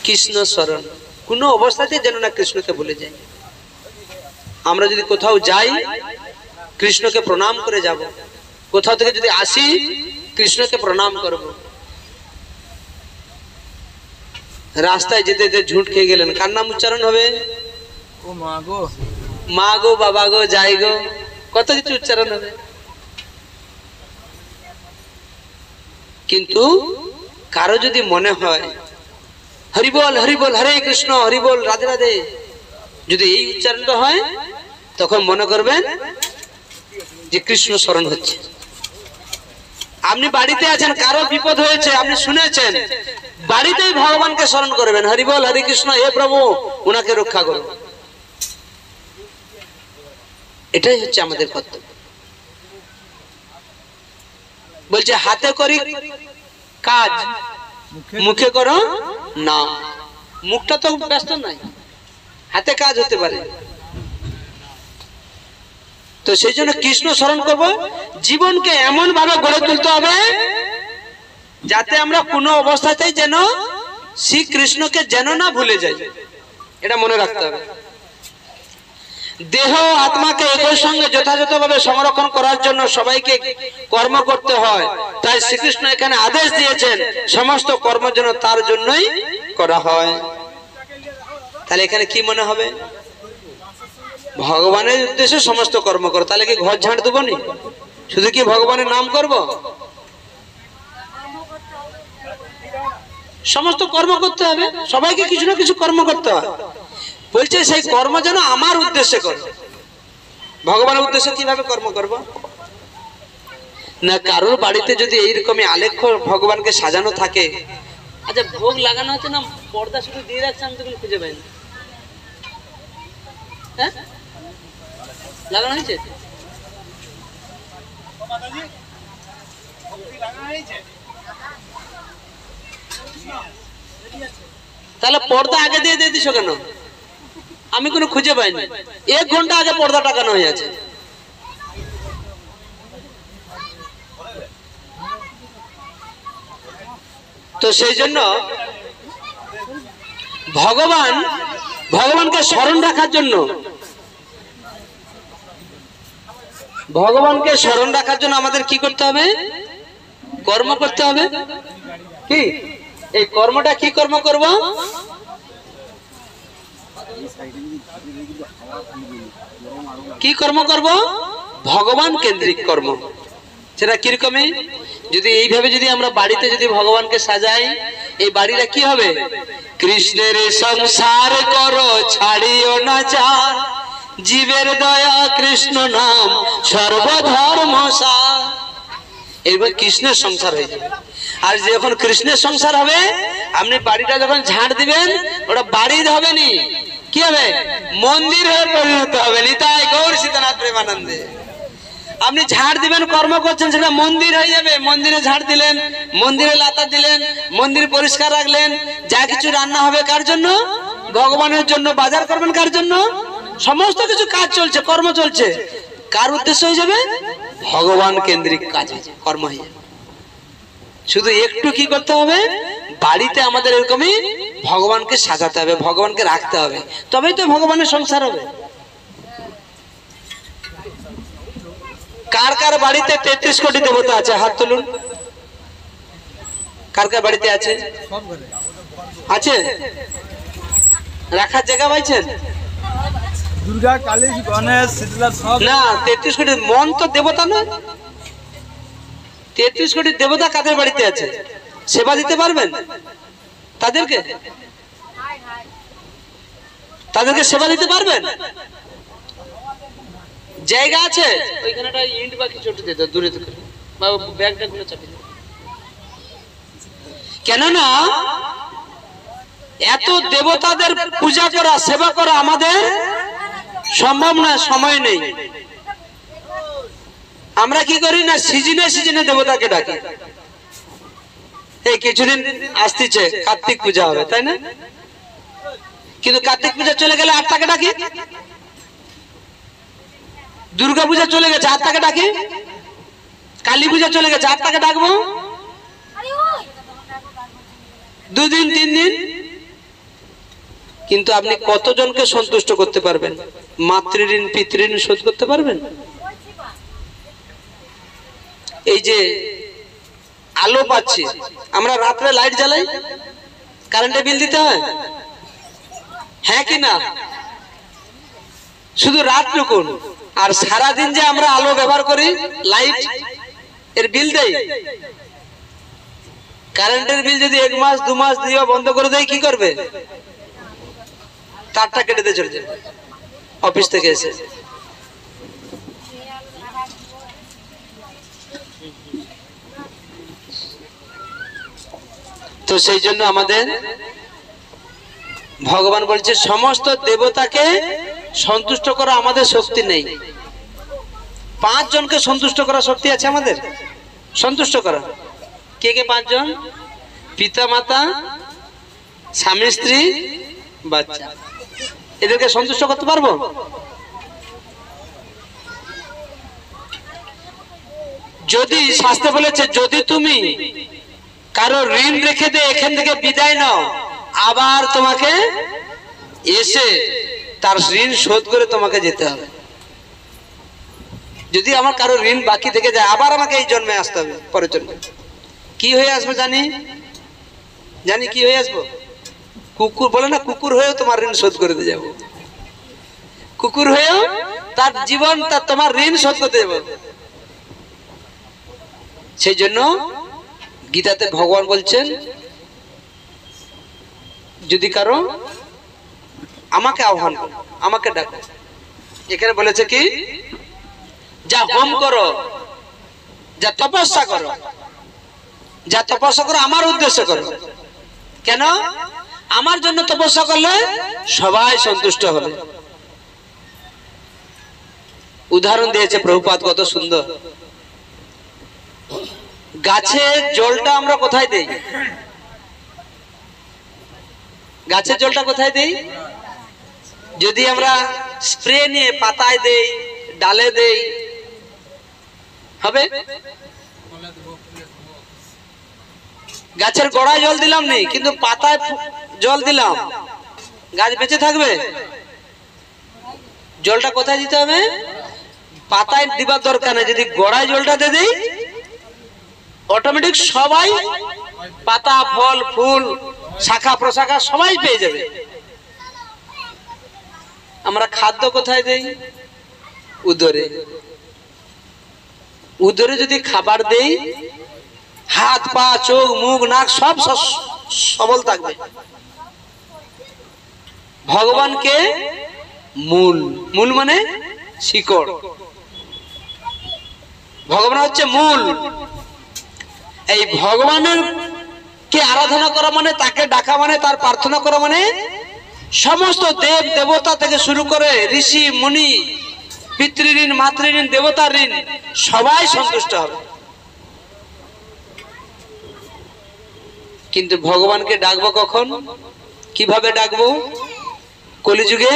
কৃষ্ণ স্মরণ, কোনো অবস্থাতে যেন না কৃষ্ণকে ভুলে যাই। আমরা যদি কোথাও যাই কৃষ্ণকে প্রণাম করে যাব, কোথাও থেকে যদি আসি কৃষ্ণকে প্রণাম করব। রাস্তায় যেতে যেতে ঝুট খেয়ে গেলেন, কার নাম উচ্চারণ হবে? ও মা গো, মা গো, বাবা গো, যাই গো, কত কিছু উচ্চারণ হবে। কিন্তু কারো যদি মনে হয় হরিবল হরিবল, হরে কৃষ্ণ, হরিবল, রাধে রাধে, যদি এই উচ্চারণটা হয় তখন মনে করবেন যে কৃষ্ণ স্মরণ হচ্ছে। আপনি বাড়িতে আছেন, কারো বিপদ হয়েছে, আপনি শুনেছেন, বাড়িতেই ভগবানকে স্মরণ করবেন, হরিবল, হরে কৃষ্ণ, হে প্রভু ওনাকে রক্ষা করুন। এটাই হচ্ছে আমাদের কর্তব্য। বলছে হাতে করি কাজ, মুখে করো না। মুখটা তো ব্যস্ত নাই, হাতে কাজ হতে পারে। তো সেই জন্য কৃষ্ণ স্মরণ করব। জীবনকে এমন ভাবে গড়ে তুলতে হবে যাতে আমরা কোনো অবস্থাতেই যেন শ্রী কৃষ্ণকে যেন না ভুলে যাই, এটা মনে রাখতে হবে। দেহ আত্মাকে একই সঙ্গে যথাযথভাবে সংরক্ষণ করার জন্য সবাইকে কর্ম করতে হয়। তাই শ্রীকৃষ্ণ এখানে আদেশ দিয়েছেন সমস্ত কর্ম যেন তার জন্যই করা হয়। তাহলে এখানে কি মনে হবে? ভগবানের উদ্দেশ্যে সমস্ত কর্ম করো। তাহলে কি ঘর ঝাড় দেবো নি? শুধু কি ভগবানের নাম করব? সমস্ত কর্ম করতে হবে, সবাইকে কিছু না কিছু কর্ম করতে হয়। বলছে সেই কর্ম যেন আমার উদ্দেশ্যে করো। ভগবানের উদ্দেশ্যে কিভাবে কর্ম করব? না কারোর বাড়িতে যদি এইরকমই আলেখ্য ভগবানকে সাজানো থাকে, আচ্ছা ভোগ লাগানো হচ্ছে না, পর্দা শুধু দিয়ে রাখছে, আমি তো খুঁজে পাইনি। হ্যাঁ লাগানো হয়েছে? তাহলে পর্দা আগে দিয়ে দিয়ে দিছো কেন? আমি কোনো খুঁজে পাইনি। 1 ঘন্টা আগে পর্দা টাকানো হয়ে আছে। তো সেই জন্য ভগবানকে স্মরণ রাখার জন্য, ভগবানকে স্মরণ রাখার জন্য আমাদের কি করতে হবে? কর্ম করতে হবে। কি এই কর্মটা কি কর্ম করব? কি কর্ম করব? ভগবান কেন্দ্রিক কর্ম। সেটা কিরকমই? যদি এইভাবে যদি আমরা বাড়িতে যদি ভগবানকে সাজাই, এই বাড়িটা কি হবে? কৃষ্ণের সংসার করো ছাড়িও না চার, জীবের দয়া কৃষ্ণ নাম সর্বধর্ম সার। এইবার কৃষ্ণের সংসার হয়ে যাবে। আর যখন কৃষ্ণের সংসার হবে, আপনি বাড়িটা যখন ঝাড় দিবেন, ওটা বাড়ি হবে নি, কি হবে? মন্দির হয়ে পরিণত হবে। নিতাই গৌর সীতানাথ প্রেমানন্দে। আপনি ঝাড় দিবেন, কর্ম করছেন, সেটা মন্দির হয়ে যাবে। মন্দিরে ঝাড় দিলেন, মন্দিরে লাতা দিলেন, মন্দির পরিষ্কার রাখলেন, যা কিছু রান্না হবে কার জন্য? ভগবানের জন্য। বাজার করবেন কার জন্য? সমস্ত কিছু কাজ চলছে, কর্ম চলছে, কার উদ্দেশ্য হয়ে যাবে? ভগবান কেন্দ্রিক কাজ কর্ম হয়ে যাবে। শুধু একটু কি করতে হবে? বাড়িতে আমাদের এরকমই ভগবানকে সাজাতে হবে, ভগবানকে রাখতে হবে, তবেই তো ভগবানের সংসার হবে। কার কার বাড়িতে 33 কোটি দেবতা আছে? হাত তুলুন। কার কার বাড়িতে আছে? আছে? রাখার জায়গা পাইছেন? দুর্গা, কালী, গণেশ, শীতলা সব না, 33 কোটি মন তো দেবতা নয়। 33 কোটি দেবতা কাদের বাড়িতে আছে? সেবা দিতে পারবেন তাদেরকে? তাদেরকে সেবা দিতে পারবেন? জায়গা আছে? ওইখানে একটা ইট বা কিছু দিতে দূরে থেকে, বা ব্যাগটা গুলো চাপিয়ে দিতে। কেননা এত দেবতাদের পূজা করা, সেবা করা আমাদের সম্ভব না, সময় নেই। আমরা কি করি না, সিজনে সিজনে দেবতাকে ডাকি। এই কিছুদিন আসতেছে কার্তিক পূজা হবে, তাই না? কিন্তু কার্তিক পূজা চলে গেলে আর তাকে ডাকি। দুর্গা পূজা চলে গেছে, আর তাকে ডাকি। কালী পূজা চলে গেছে, আর তাকে ডাকবো 2 দিন 3 দিন। কিন্তু আপনি কতজনকে সন্তুষ্ট করতে পারবেন? মাতৃঋণ পিতৃঋণ শোধ করতে পারবেন? এই যে আলো পাচ্ছি, আমরা রাত্রে লাইট জ্বালাই, কারেন্টের বিল দিতে হয়, হ্যাঁ কি না? শুধু রাতটুকু। আর সারাদিন যে আমরা আলো ব্যবহার করি, লাইট, এর বিল দেই। কারেন্টের বিল যদি 1 মাস 2 মাস দিয়ে বন্ধ করে দেয়, কি করবে? তারটা কেটে দিয়ে চলে যাবে অফিস থেকে এসে। তো সেই জন্য আমাদের ভগবান বলছে সমস্ত দেবতাকে সন্তুষ্ট করা আমাদের শক্তি নেই। 5 জনকে সন্তুষ্ট করার শক্তি আছে আমাদের, সন্তুষ্ট করা। কে কে 5 জন? পিতা মাতা, স্বামী স্ত্রী, বাচ্চা। এদেরকে সন্তুষ্ট করতে পারবো? যদি শাস্ত্রে বলেছে যদি তুমি কারো ঋণ রেখে দিয়ে এখান থেকে বিদায় নাও, আবার তোমাকে এসে তার ঋণ শোধ করে তোমাকে যেতে হবে। যদি আমার কারো ঋণ বাকি থেকে যায়, আবার আমাকে এই জন্মে আসতে হবে, পরের জন্মে। কি হয়ে আসবো জানি? জানি কি হয়ে আসবো? কুকুর বলে না, কুকুর হয়েও তোমার ঋণ শোধ করে দিয়ে যাবো। কুকুর হয়েও তার জীবন, তার তোমার ঋণ শোধ করতে যাবো। সেই জন্য গীতাতে ভগবান বলছেন যদি কারো আমাকে আহ্বান করো, আমাকে ডাকো। এখানে বলেছে কি, যা হোম করো, যা তপস্যা করো, যা তপস্যা করো আমার উদ্দেশ্য করো। কেন? আমার জন্য তপস্যা করলে সবাই সন্তুষ্ট হবে। উদাহরণ দিয়েছে প্রভুপাদ, কত সুন্দর। গাছের জলটা আমরা কোথায় দেই? গাছের জলটা কোথায় দেই? যদি আমরা স্প্রে নিয়ে পাতায় দেই, ডালে দেই, হবে? গাছের গোড়ায় জল দিলাম নেই, কিন্তু পাতায় জল দিলাম, গাছ বেঁচে থাকবে? জলটা কোথায় দিতে হবে? পাতায় দিবার দরকার নেই, যদি গোড়ায় জলটা দিয়ে দেই, অটোমেটিক সবাই পাতা, ফল, ফুল, শাখা প্রশাখা সবাই পেয়ে যাবে। আমরা খাদ্য কোথায় দেই? উদরে। উদরে যদি খাবার দেই, হাত পা চোখ মুখ নাক সব সবল থাকবে। ভগবানকে মূল, মূল মানে শিকড়। ভগবান হচ্ছে মূল। এই ভগবানের কে আরাধনা করা মানে, তাকে ডাকা মানে, তার প্রার্থনা করা মানে সমস্ত দেব দেবতা থেকে শুরু করে ঋষি মুনি, পিতৃঋণ মাতৃঋণ দেবতার ঋণ সবাই সন্তুষ্ট হবে। কিন্তু ভগবানকে ডাকবো কখন, কিভাবে ডাকবো? কলিযুগে